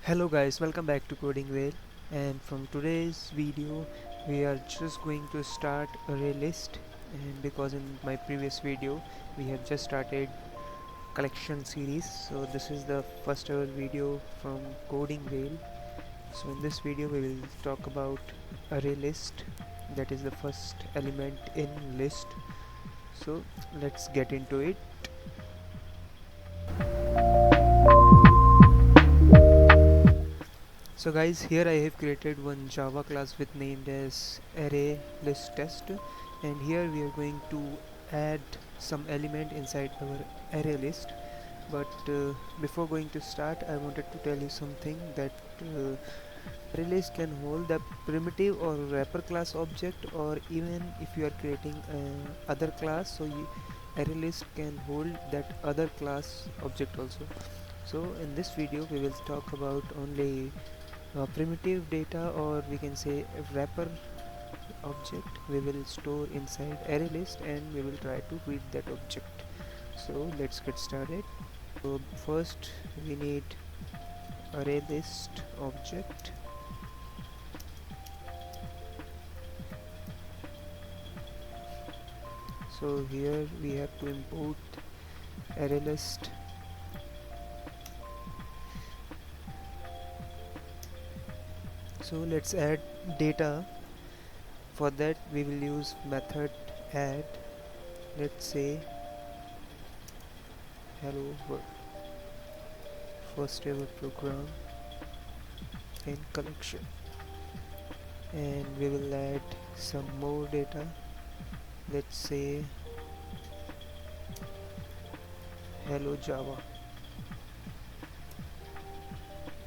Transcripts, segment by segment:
Hello guys, welcome back to Coding Whale, and from today's video we are just going to start ArrayList. And because in my previous video we have just started collection series, so this is the first ever video from Coding Whale. So in this video we will talk about ArrayList, that is the first element in list. So let's get into it. So guys, here I have created one Java class with named as ArrayListTest, and here we are going to add some element inside our ArrayList. But before going to start, I wanted to tell you something that ArrayList can hold the primitive or wrapper class object, or even if you are creating other class, so ArrayList can hold that other class object also. So in this video we will talk about only primitive data, or we can say a wrapper object we will store inside ArrayList, and we will try to read that object. So let's get started. So first we need ArrayList object. So here we have to import ArrayList. So let's add data. For that we will use method add. Let's say hello world, first ever program in collection, and we will add some more data. Let's say hello Java.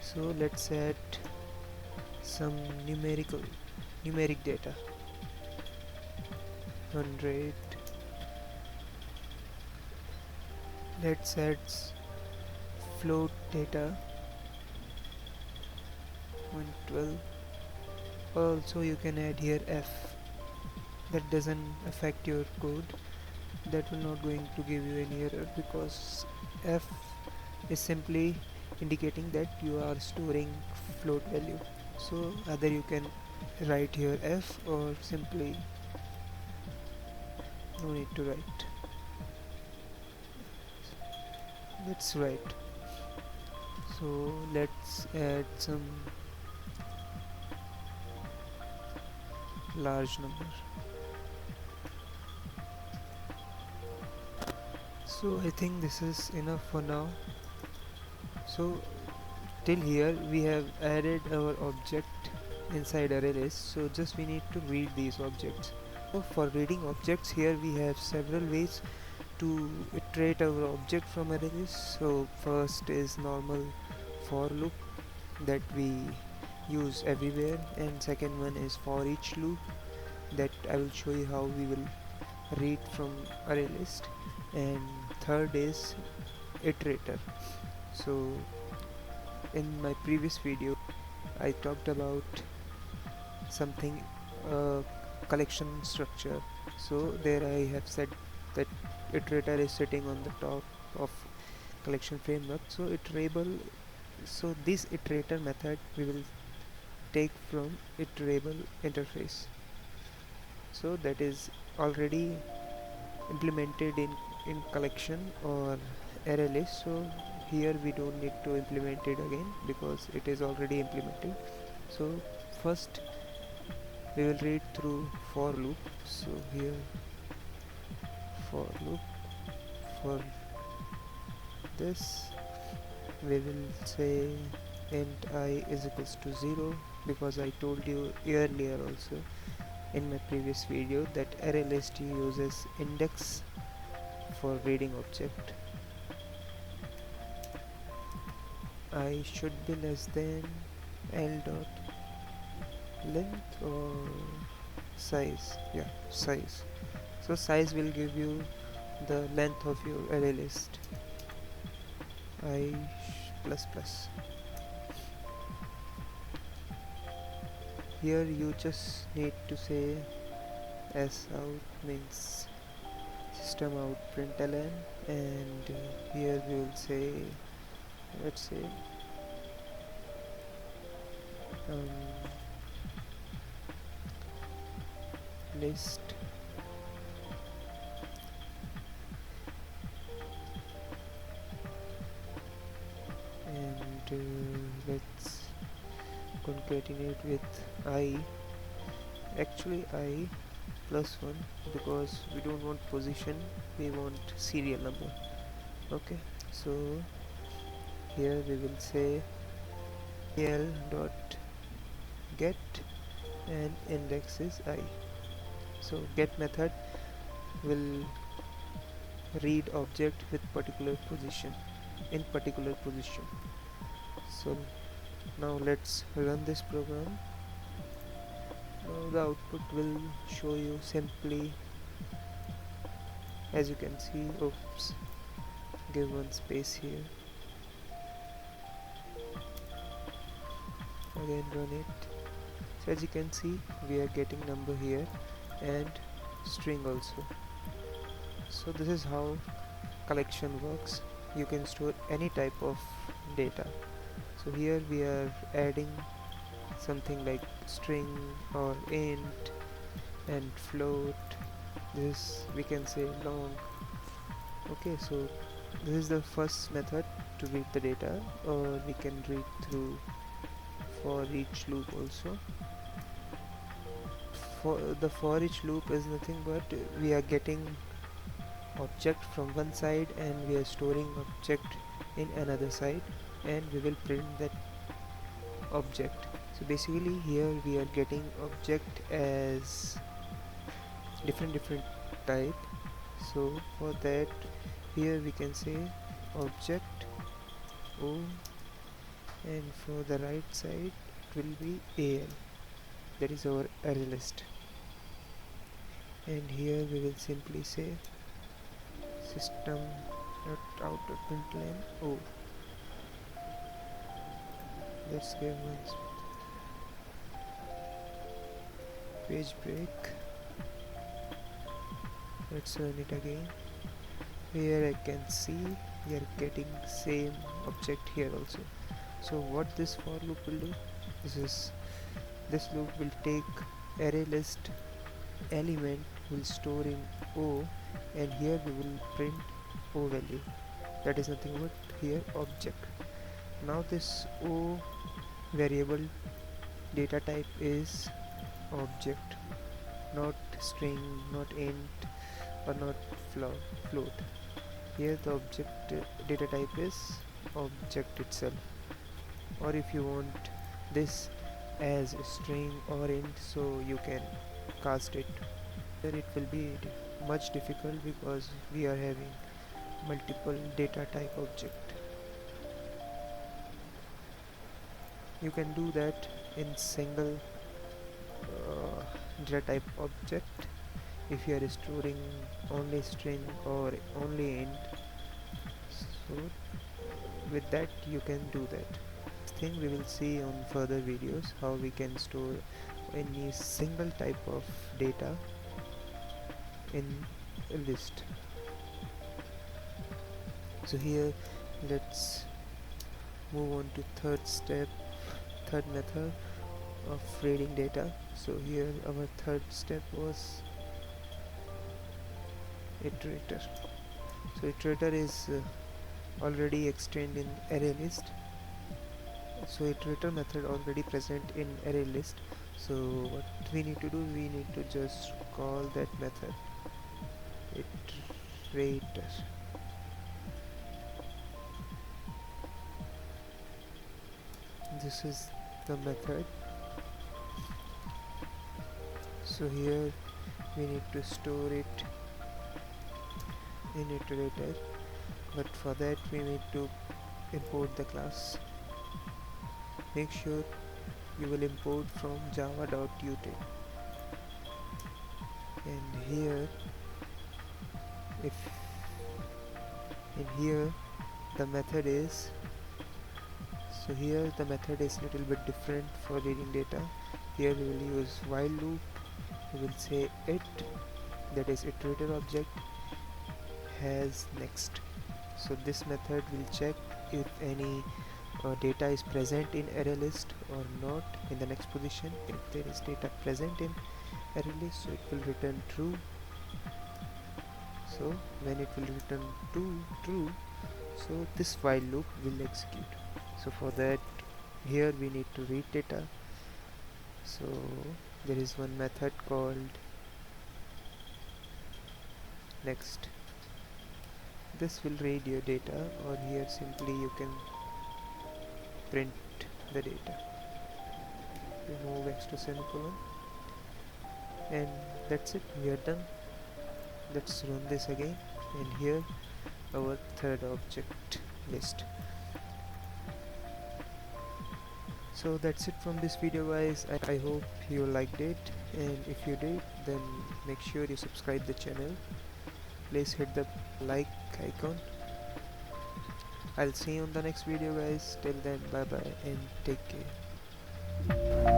So let's add some numeric data, 100. Let's add float data, 112. Also you can add here f. That doesn't affect your code, that will not going to give you any error, because f is simply indicating that you are storing float value. So either you can write here f, or simply no need to write. Let's write. So let's add some large number. So I think this is enough for now. So till here we have added our object inside ArrayList, so just we need to read these objects. So for reading objects, here we have several ways to iterate our object from ArrayList. So first is normal for loop that we use everywhere, and second one is for each loop that I will show you how we will read from ArrayList, and third is iterator. So in my previous video I talked about something collection structure. So there I have said that iterator is sitting on the top of collection framework. So iterable, so this iterator method we will take from iterable interface. So that is already implemented in collection or ArrayList, so here we don't need to implement it again because it is already implemented. So first we will read through for loop. So here for loop, for this we will say int I is equals to 0, because I told you earlier also in my previous video that ArrayList uses index for reading object. I should be less than L dot length or size. Yeah, size. So size will give you the length of your ArrayList. I plus plus. Here you just need to say s out means system out println, and here we will say, let's say um, list and let's concatenate with I, actually I plus 1, because we don't want position, we want serial number. Okay, so here we will say l dot get and index is I. So get method will read object with particular position, in particular position. So now let's run this program. Now the output will show you simply, as you can see. Oops, give one space here, again run it. So as you can see, we are getting number here and string also. So this is how collection works. You can store any type of data. So here we are adding something like string or int and float. This we can say long. Okay, so this is the first method to read the data, or we can read through for each loop also. For the for each loop is nothing but we are getting object from one side and we are storing object in another side, and we will print that object. So basically here we are getting object as different type. So for that, here we can say object O, and for the right side it will be AL, that is our array list. And here we will simply say system dot out of println O. Let's give one page break. Let's run it again. Here I can see we are getting same object here also. So what this for loop will do, this loop will take array list element, will store in O, and here we will print O value, that is nothing but here object. Now this O variable data type is object, not string, not int, or not float. Here the object data type is object itself. Or if you want this as a string or int, so you can cast it. Here it will be much difficult because we are having multiple data type object. You can do that in single data type object if you are storing only string or only int. So with that you can do that. Thing we will see on further videos, how we can store any single type of data in a list. So here let's move on to third method of reading data. So here our third step was iterator. So iterator is already extended in ArrayList. So iterator method already present in ArrayList. So what we need to do, we need to just call that method iterator. This is the method. So here we need to store it in iterator, but for that we need to import the class. Make sure you will import from java.util, and here the method is, so here the method is little bit different for reading data. Here we will use while loop. We will say it, that is iterator object has next. So this method will check if any data is present in array list or not in the next position. If there is data present in array list, so it will return true. So when it will return true, so this while loop will execute. So for that, here we need to read data. So there is one method called next. This will read your data, or here simply you can print the data. Remove extra semicolon, and that's it, we are done. Let's run this again, and here our third object list. So that's it from this video, guys. I hope you liked it, and if you did, then make sure you subscribe the channel. Please hit the like icon. I'll see you on the next video, guys. Till then, bye bye and take care.